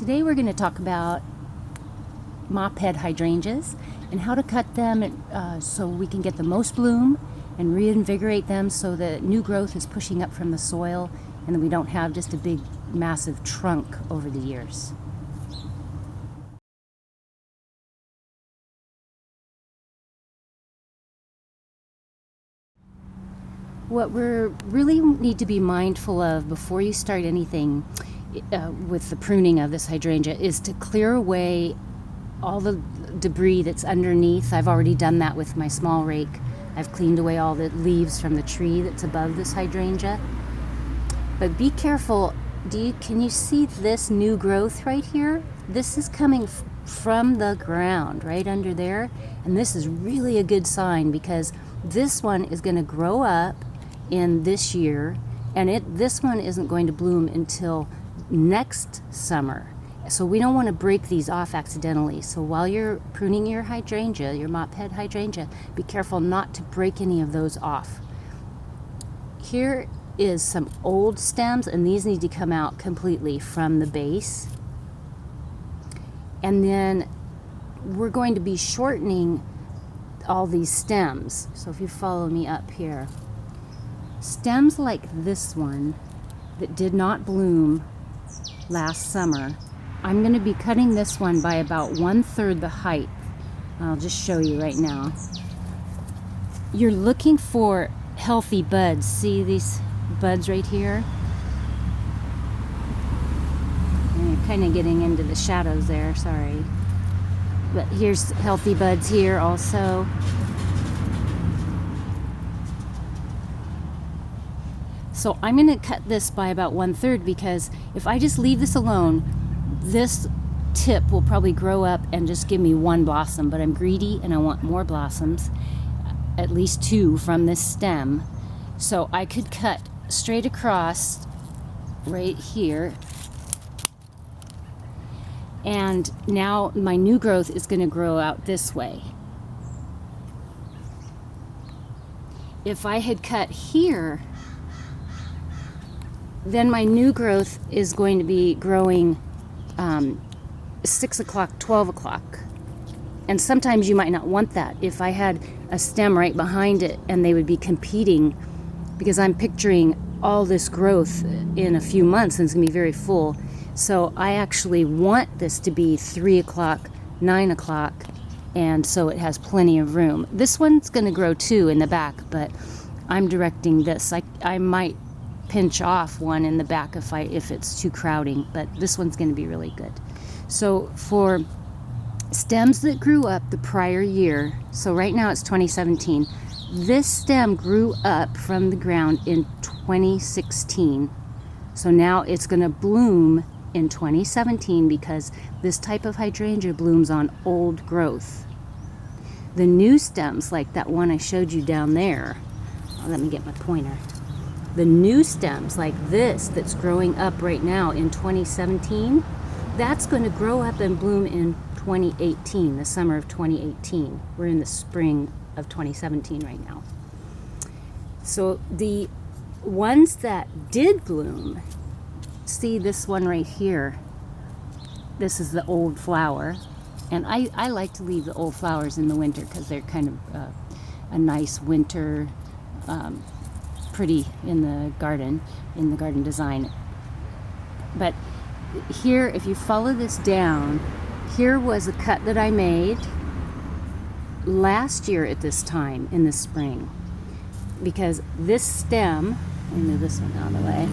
Today we're going to talk about Mophead Hydrangeas and how to cut them so we can get the most bloom and reinvigorate them so that new growth is pushing up from the soil and that we don't have just a big massive trunk over the years. What we really need to be mindful of before you start anything with the pruning of this hydrangea is to clear away all the debris that's underneath. I've already done that with my small rake. I've cleaned away all the leaves from the tree that's above this hydrangea. But be careful. Can you see this new growth right here? This is coming from the ground right under there, and this is really a good sign because this one is going to grow up in this year, and this one isn't going to bloom until next summer. So we don't want to break these off accidentally. So while you're pruning your hydrangea, your Mophead hydrangea, be careful not to break any of those off. Here is some old stems, and these need to come out completely from the base. And then we're going to be shortening all these stems. So if you follow me up here, stems like this one that did not bloom last summer, I'm going to be cutting this one by about 1/3 the height. I'll just show you right now. You're looking for healthy buds. See these buds right here? And you're kind of getting into the shadows there, sorry. But here's healthy buds here also. So I'm going to cut this by about 1/3 because if I just leave this alone, this tip will probably grow up and just give me one blossom, but I'm greedy and I want more blossoms, at least 2 from this stem. So I could cut straight across right here, and now my new growth is going to grow out this way. If I had cut here, then my new growth is going to be growing 6 o'clock, 12 o'clock. And sometimes you might not want that. If I had a stem right behind it and they would be competing, because I'm picturing all this growth in a few months and it's going to be very full. So I actually want this to be 3 o'clock, 9 o'clock, and so it has plenty of room. This one's going to grow too in the back, but I'm directing this. I might pinch off one in the back if it's too crowding, but this one's going to be really good. So for stems that grew up the prior year, so right now it's 2017, this stem grew up from the ground in 2016. So now it's going to bloom in 2017 because this type of hydrangea blooms on old growth. The new stems, like that one I showed you down there, let me get my pointer. The new stems like this that's growing up right now in 2017, that's going to grow up and bloom in 2018, the summer of 2018. We're in the spring of 2017 right now. So the ones that did bloom, see this one right here, this is the old flower, and I like to leave the old flowers in the winter because they're kind of a nice winter pretty in the garden design. But here, if you follow this down, here was a cut that I made last year at this time in the spring, because this stem, let me move this one out of the way,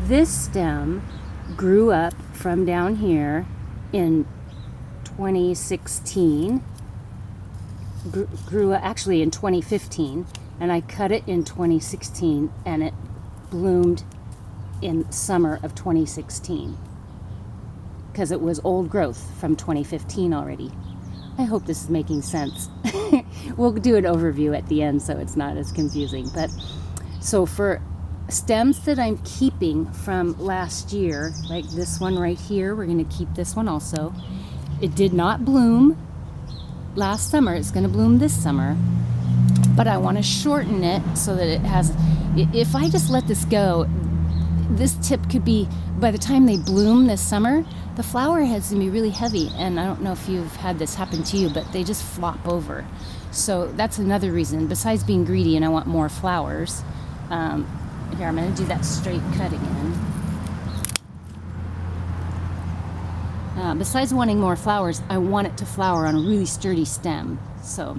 this stem grew up from down here in 2016, grew actually in 2015, and I cut it in 2016, and it bloomed in summer of 2016 because it was old growth from 2015 already. I hope this is making sense. We'll do an overview at the end so it's not as confusing. But so for stems that I'm keeping from last year, like this one right here, we're going to keep this one also. It did not bloom last summer. It's going to bloom this summer. But I want to shorten it so that it has, if I just let this go, this tip could be, by the time they bloom this summer, the flower head's gonna be really heavy, and I don't know if you've had this happen to you, but they just flop over. So that's another reason, besides being greedy and I want more flowers. Here, I'm gonna do that straight cut again. Besides wanting more flowers, I want it to flower on a really sturdy stem, so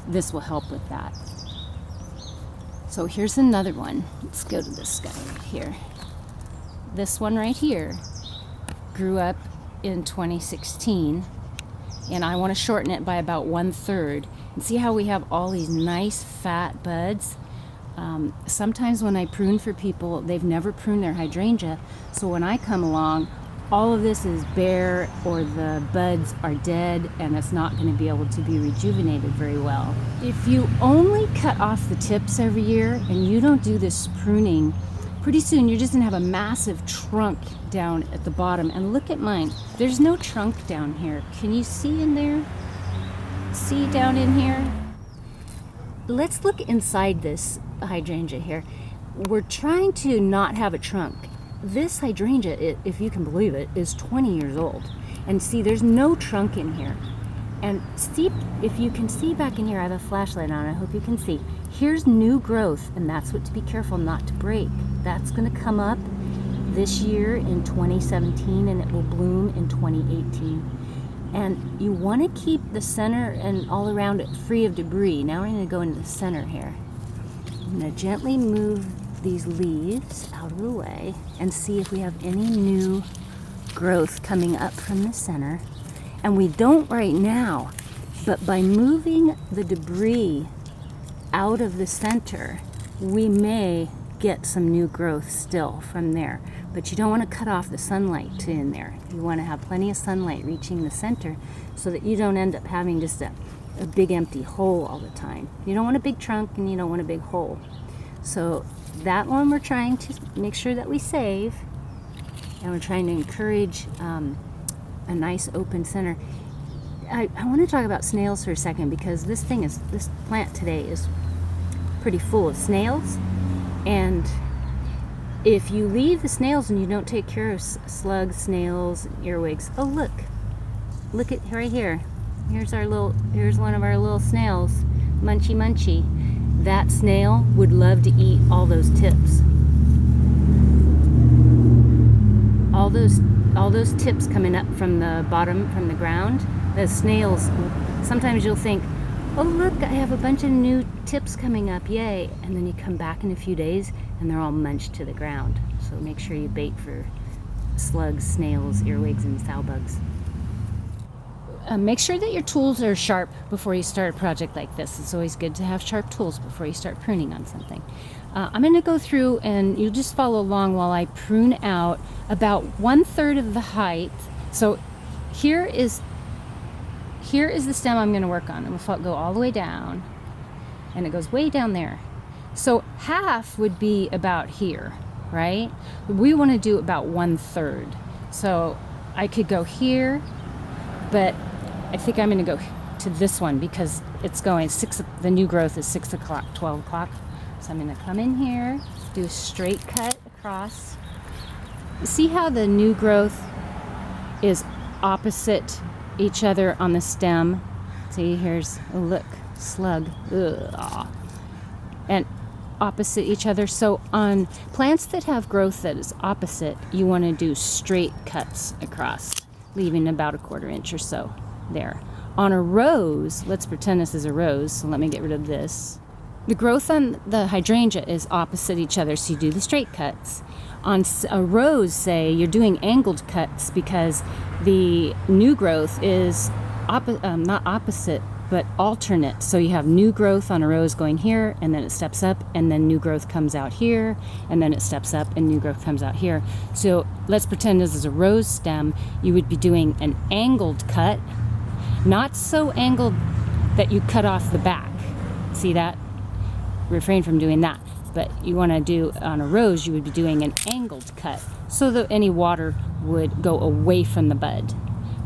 this will help with that. So here's another one. Let's go to this guy right here. This one right here grew up in 2016, and I want to shorten it by about 1/3. And see how we have all these nice fat buds? Sometimes when I prune for people, they've never pruned their hydrangea, so when I come along, all of this is bare or the buds are dead and it's not going to be able to be rejuvenated very well. If you only cut off the tips every year and you don't do this pruning, pretty soon you're just going to have a massive trunk down at the bottom. And look at mine. There's no trunk down here. Can you see in there? See down in here? Let's look inside this hydrangea here. We're trying to not have a trunk. This hydrangea, if you can believe it, is 20 years old. And see, there's no trunk in here. And see, if you can see back in here, I have a flashlight on, I hope you can see. Here's new growth, and that's what to be careful not to break. That's gonna come up this year in 2017, and it will bloom in 2018. And you wanna keep the center and all around it free of debris. Now we're gonna go into the center here. I'm gonna gently move these leaves out of the way and see if we have any new growth coming up from the center. And we don't right now, but by moving the debris out of the center, we may get some new growth still from there. But you don't want to cut off the sunlight in there. You want to have plenty of sunlight reaching the center so that you don't end up having just a big empty hole all the time. You don't want a big trunk and you don't want a big hole. So that one we're trying to make sure that we save, and we're trying to encourage a nice open center. I want to talk about snails for a second, because this plant today is pretty full of snails, and if you leave the snails and you don't take care of slugs, snails, earwigs. Oh, look at right here. Here's one of our little snails, Munchy Munchy. That snail would love to eat all those tips. All those tips coming up from the bottom, from the ground. The snails, sometimes you'll think, oh look, I have a bunch of new tips coming up, yay. And then you come back in a few days and they're all munched to the ground. So make sure you bait for slugs, snails, earwigs, and sow bugs. Make sure that your tools are sharp before you start a project like this. It's always good to have sharp tools before you start pruning on something. I'm going to go through and you'll just follow along while I prune out about 1/3 of the height. So here is the stem I'm going to work on. I'm going to go all the way down, and it goes way down there. So half would be about here, right? We want to do about 1/3. So I could go here, but I think I'm going to go to this one because it's going the new growth is 6 o'clock, 12 o'clock. So I'm going to come in here, do a straight cut across. See how the new growth is opposite each other on the stem? See, here's, oh look, slug. Ugh. And opposite each other. So on plants that have growth that is opposite, you want to do straight cuts across, leaving about 1/4 inch or so there. On a rose, let's pretend this is a rose, so let me get rid of this. The growth on the hydrangea is opposite each other, so you do the straight cuts. On a rose, say, you're doing angled cuts because the new growth is not opposite, but alternate. So you have new growth on a rose going here, and then it steps up, and then new growth comes out here, and then it steps up, and new growth comes out here. So let's pretend this is a rose stem. You would be doing an angled cut, not so angled that you cut off the back. See that? Refrain from doing that. But you want to do, on a rose, you would be doing an angled cut so that any water would go away from the bud.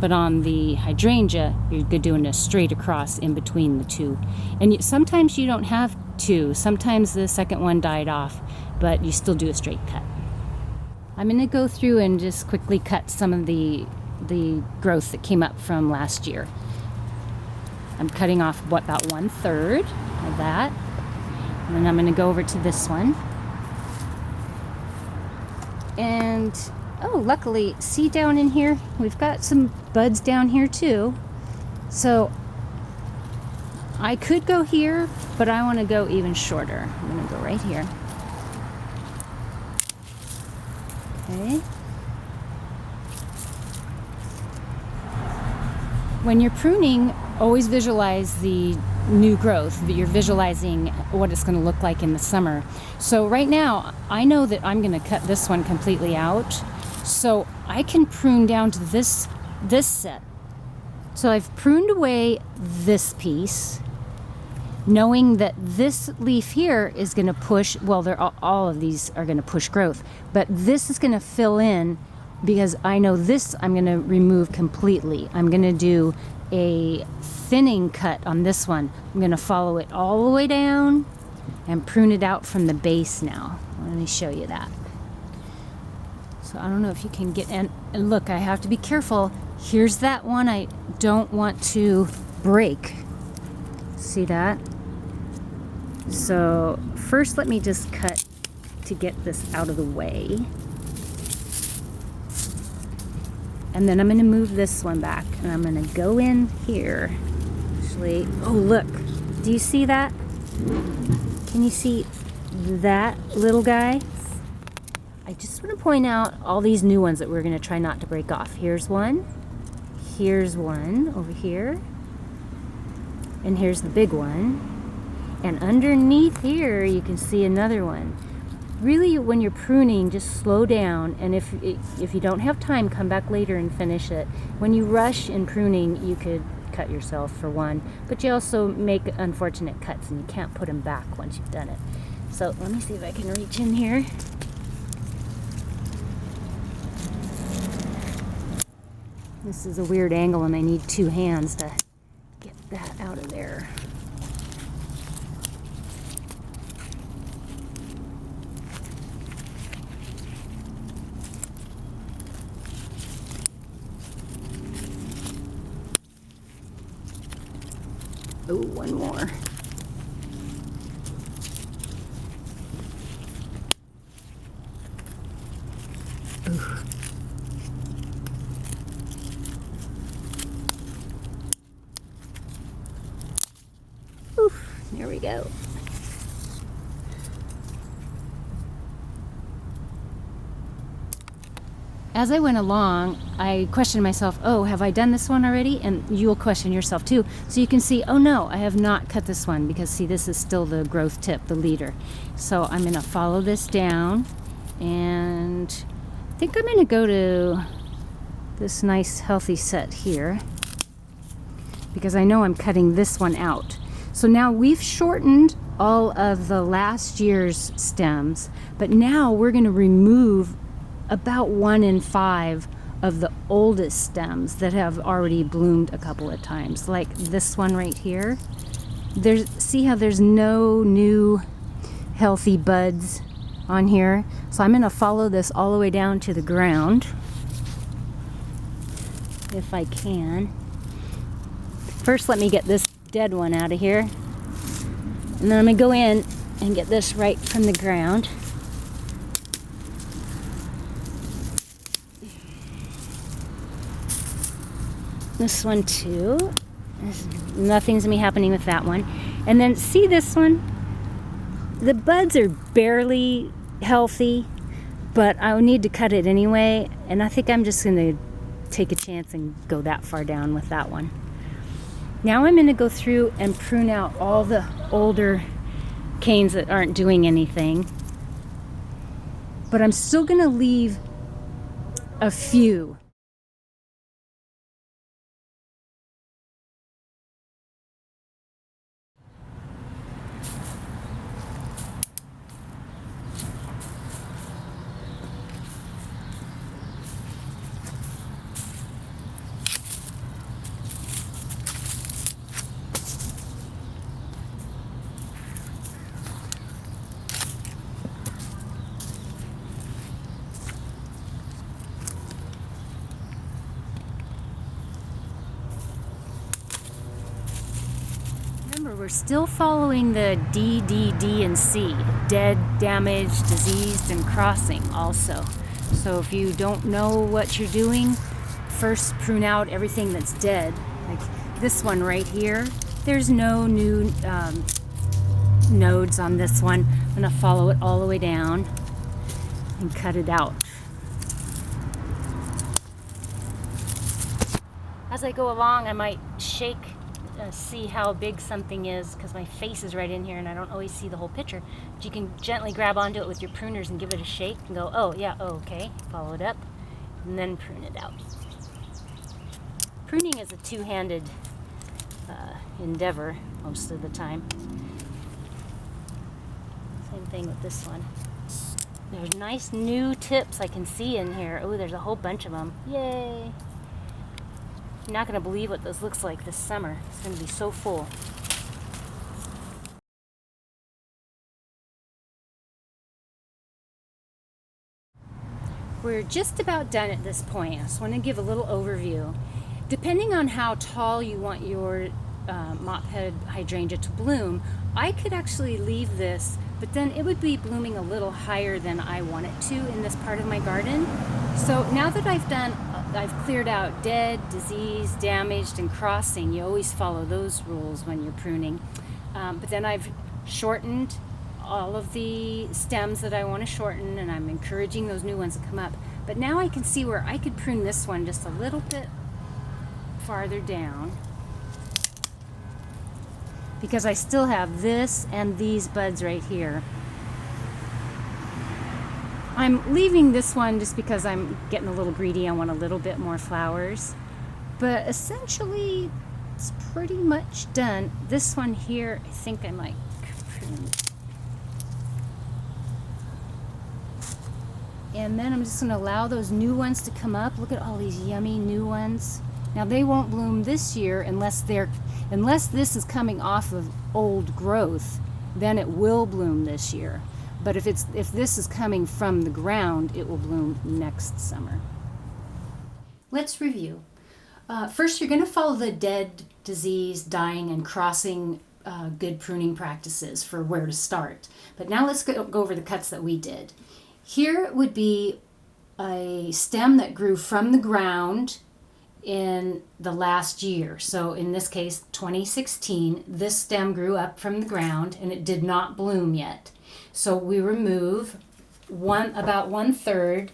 But on the hydrangea, you're doing a straight across in between the two. And sometimes you don't have to. Sometimes the second one died off, but you still do a straight cut. I'm going to go through and just quickly cut some of the growth that came up from last year. I'm cutting off about 1/3 of that. And then I'm going to go over to this one. And, oh, luckily, see down in here, we've got some buds down here too. So I could go here, but I want to go even shorter. I'm going to go right here. Okay. When you're pruning, always visualize the new growth, that you're visualizing what it's going to look like in the summer. So right now, I know that I'm going to cut this one completely out, so I can prune down to this set. So I've pruned away this piece, knowing that this leaf here is going to push, well, all of these are going to push growth, but this is going to fill in because I know this I'm going to remove completely. I'm going to do a thinning cut on this one. I'm going to follow it all the way down and prune it out from the base now. Let me show you that. So I don't know if you can get, and look, I have to be careful. Here's that one I don't want to break. See that? So first let me just cut to get this out of the way. And then I'm going to move this one back, and I'm going to go in here. Actually, oh look, do you see that? Can you see that little guy? I just want to point out all these new ones that we're going to try not to break off. Here's one over here, and here's the big one. And underneath here, you can see another one. Really, when you're pruning, just slow down, and if you don't have time, come back later and finish it. When you rush in pruning, you could cut yourself for one, but you also make unfortunate cuts, and you can't put them back once you've done it. So let me see if I can reach in here. This is a weird angle, and I need 2 hands to get that out of there. Oh, one more. Ooh. Oof, there we go. As I went along, I questioned myself, oh, have I done this one already? And you'll question yourself too. So you can see, oh no, I have not cut this one, because see, this is still the growth tip, the leader. So I'm gonna follow this down, and I think I'm gonna go to this nice healthy set here, because I know I'm cutting this one out. So now we've shortened all of the last year's stems, but now we're gonna remove about 1 in 5 of the oldest stems that have already bloomed a couple of times, like this one right here. See how there's no new healthy buds on here? So I'm going to follow this all the way down to the ground, if I can. First, let me get this dead one out of here, and then I'm going to go in and get this right from the ground. This one too. Nothing's gonna be happening with that one. And then see this one? The buds are barely healthy, but I need to cut it anyway. And I think I'm just gonna take a chance and go that far down with that one. Now I'm gonna go through and prune out all the older canes that aren't doing anything. But I'm still gonna leave a few. we're still following the D, D, D, and C. Dead, damaged, diseased, and crossing also. So if you don't know what you're doing, first prune out everything that's dead. Like this one right here, there's no new nodes on this one. I'm going to follow it all the way down and cut it out. As I go along, I might shake, see how big something is, because my face is right in here and I don't always see the whole picture. But you can gently grab onto it with your pruners and give it a shake and go, oh yeah, oh, okay, follow it up, and then prune it out. Pruning is a two-handed endeavor most of the time. Same thing with this one. There's nice new tips I can see in here. Oh, there's a whole bunch of them. Yay! You're not going to believe what this looks like this summer. It's going to be so full. We're just about done at this point. I just want to give a little overview. Depending on how tall you want your Mophead Hydrangea to bloom, I could actually leave this, but then it would be blooming a little higher than I want it to in this part of my garden. So now that I've cleared out dead, diseased, damaged, and crossing. You always follow those rules when you're pruning. But then I've shortened all of the stems that I want to shorten, and I'm encouraging those new ones to come up. But now I can see where I could prune this one just a little bit farther down, because I still have this and these buds right here. I'm leaving this one just because I'm getting a little greedy. I want a little bit more flowers. But essentially, it's pretty much done. This one here, I think I might prune. And then I'm just going to allow those new ones to come up. Look at all these yummy new ones. Now they won't bloom this year unless this is coming off of old growth. Then it will bloom this year. But if this is coming from the ground, it will bloom next summer. Let's review. First, you're going to follow the dead, disease, dying, and crossing good pruning practices for where to start. But now let's go over the cuts that we did. Here would be a stem that grew from the ground in the last year. So in this case, 2016, this stem grew up from the ground and it did not bloom yet. So we remove about 1/3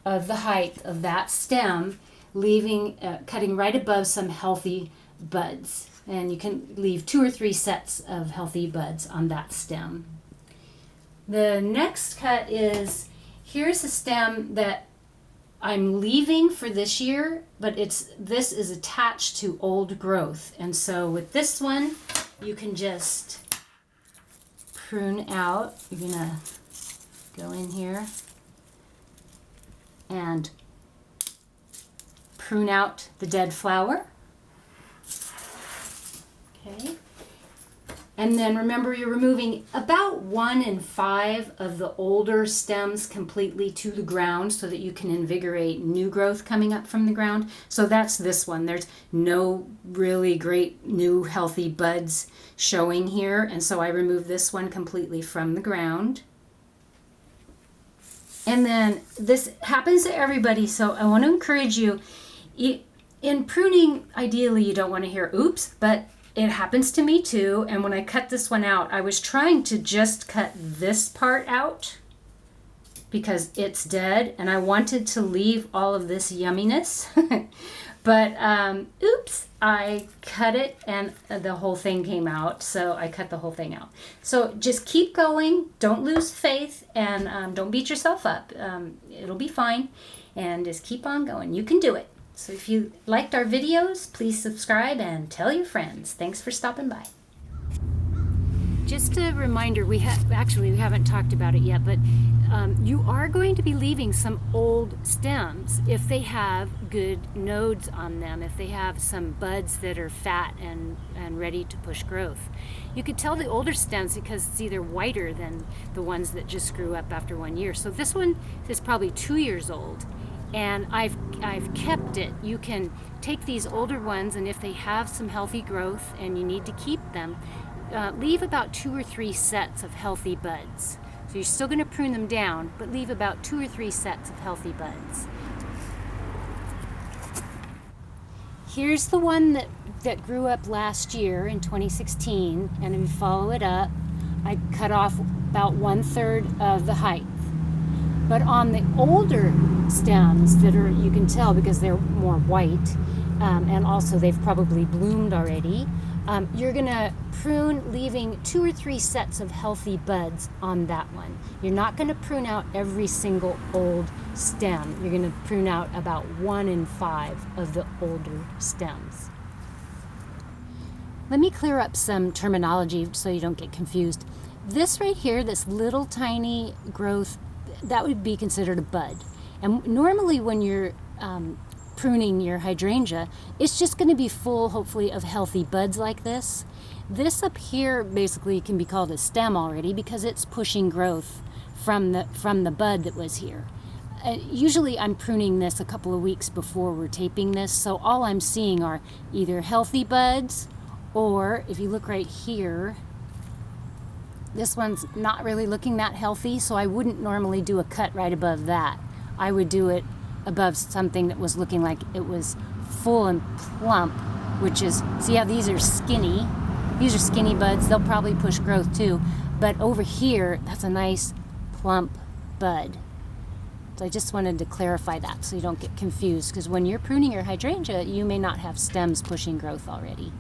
of the height of that stem, leaving cutting right above some healthy buds. And you can leave 2 or 3 sets of healthy buds on that stem. The next cut is, here's a stem that I'm leaving for this year, but this is attached to old growth. And so with this one, you can just prune out. You're gonna go in here and prune out the dead flower. Okay. And then remember, you're removing about 1 in 5 of the older stems completely to the ground so that you can invigorate new growth coming up from the ground. So that's this one. There's no really great new healthy buds showing here. And so I remove this one completely from the ground. And then this happens to everybody. So I want to encourage you, in pruning, ideally you don't want to hear oops, but it happens to me too. And when I cut this one out, I was trying to just cut this part out because it's dead and I wanted to leave all of this yumminess. But oops, I cut it and the whole thing came out. So I cut the whole thing out. So just keep going. Don't lose faith and don't beat yourself up. It'll be fine. And just keep on going. You can do it. So if you liked our videos, please subscribe and tell your friends. Thanks for stopping by. Just a reminder, we haven't talked about it yet, but you are going to be leaving some old stems if they have good nodes on them, if they have some buds that are fat and ready to push growth. You could tell the older stems because it's either whiter than the ones that just grew up after 1 year. So this one is probably 2 years old. And I've kept it. You can take these older ones, and if they have some healthy growth and you need to keep them, leave about 2 or 3 sets of healthy buds. So you're still going to prune them down, but leave about 2 or 3 sets of healthy buds. Here's the one that grew up last year in 2016, and if you follow it up, I cut off about 1/3 of the height. But on the older stems that are, you can tell because they're more white, and also they've probably bloomed already, you're gonna prune leaving 2 or 3 sets of healthy buds on that one. You're not gonna prune out every single old stem. You're gonna prune out about 1 in 5 of the older stems. Let me clear up some terminology so you don't get confused. This right here, this little tiny growth, that would be considered a bud. And normally when you're pruning your hydrangea, it's just going to be full, hopefully, of healthy buds like this. This up here basically can be called a stem already because it's pushing growth from the bud that was here. Usually I'm pruning this a couple of weeks before we're taping this, so all I'm seeing are either healthy buds, or if you look right here, this one's not really looking that healthy, so I wouldn't normally do a cut right above that. I would do it above something that was looking like it was full and plump, which is, see how these are skinny? These are skinny buds. They'll probably push growth too. But over here, that's a nice plump bud. So I just wanted to clarify that so you don't get confused, because when you're pruning your hydrangea, you may not have stems pushing growth already.